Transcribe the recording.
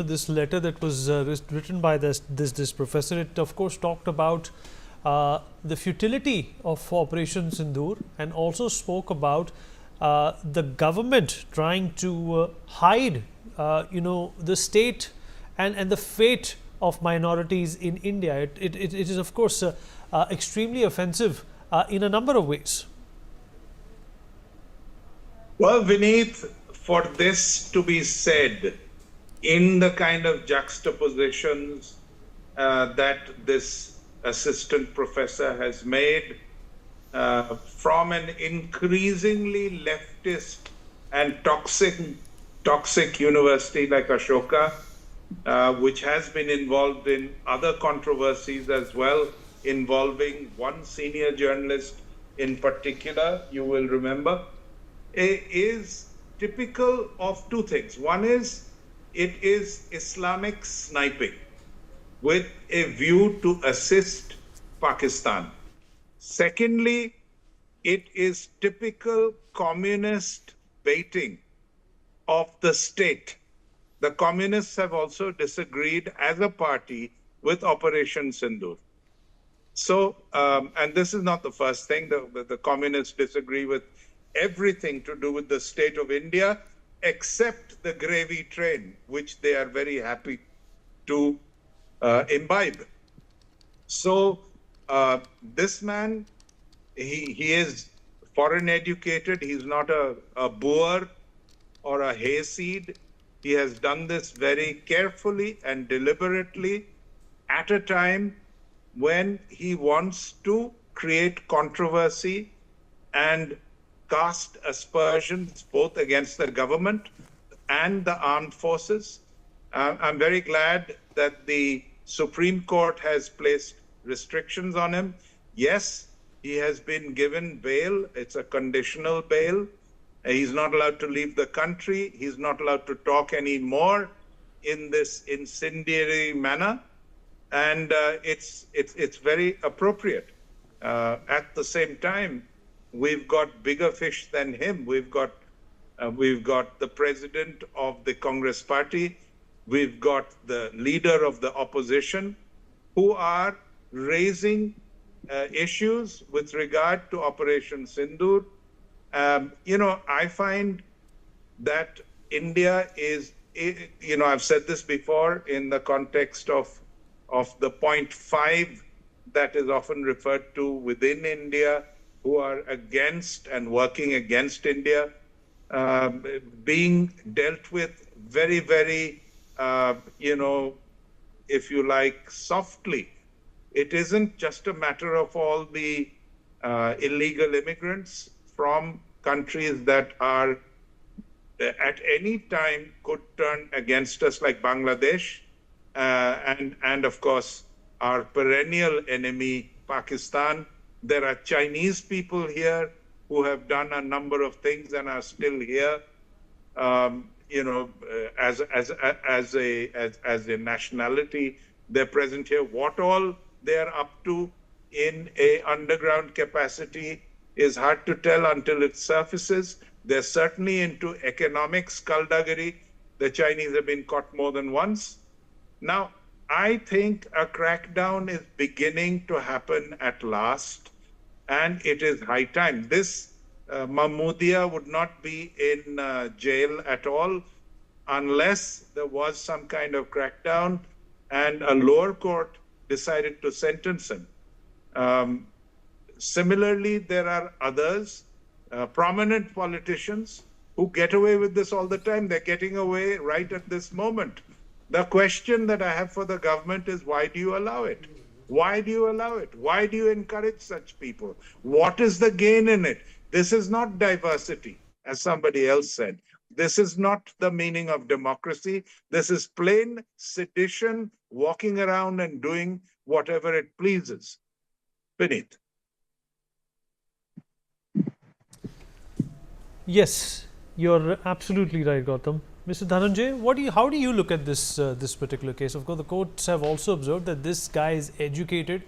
this letter that was written by this professor, it of course talked about the futility of Operation Sindoor, and also spoke about the government trying to hide, the state and the fate of minorities in India. It is of course extremely offensive in a number of ways. Well, Vineet, for this to be said in the kind of juxtapositions that this assistant professor has made from an increasingly leftist and toxic university like Ashoka, which has been involved in other controversies as well, involving one senior journalist in particular, you will remember, is typical of two things. One is, it is Islamic sniping with a view to assist Pakistan. Secondly, it is typical communist baiting of the state. The communists have also disagreed as a party with Operation Sindoor. So, and this is not the first thing, the communists disagree with everything to do with the state of India, except the gravy train, which they are very happy to imbibe. So this man, he is foreign educated. He's not a boer or a hayseed. He has done this very carefully and deliberately at a time when he wants to create controversy and cast aspersions both against the government and the armed forces. I'm very glad that the Supreme Court has placed restrictions on him. Yes, he has been given bail. It's a conditional bail. He's not allowed to leave the country. He's not allowed to talk anymore in this incendiary manner. And it's very appropriate. At the same time, we've got bigger fish than him. We've got the president of the Congress party. We've got the leader of the opposition who are raising issues with regard to Operation Sindoor. I find that India is, I've said this before in the context of the 0.5 that is often referred to within India, who are against and working against India, being dealt with very, very, if you like, softly. It isn't just a matter of all the illegal immigrants from countries that are at any time could turn against us, like Bangladesh, and of course, our perennial enemy, Pakistan. There are Chinese people here who have done a number of things and are still here, as a nationality. They're present here. What all they're up to in a underground capacity is hard to tell until it surfaces. They're certainly into economic skullduggery. The Chinese have been caught more than once. Now, I think a crackdown is beginning to happen at last, and it is high time. This Mahmudiyah would not be in jail at all unless there was some kind of crackdown and a lower court decided to sentence him. Similarly, there are others, prominent politicians, who get away with this all the time. They're getting away right at this moment. The question that I have for the government is, why do you allow it? Why do you allow it? Why do you encourage such people? What is the gain in it? This is not diversity, as somebody else said. This is not the meaning of democracy. This is plain sedition, walking around and doing whatever it pleases. Vineet. Yes, you're absolutely right, Gautam. Mr. Dhananjay, how do you look at this particular case? Of course, the courts have also observed that this guy is educated.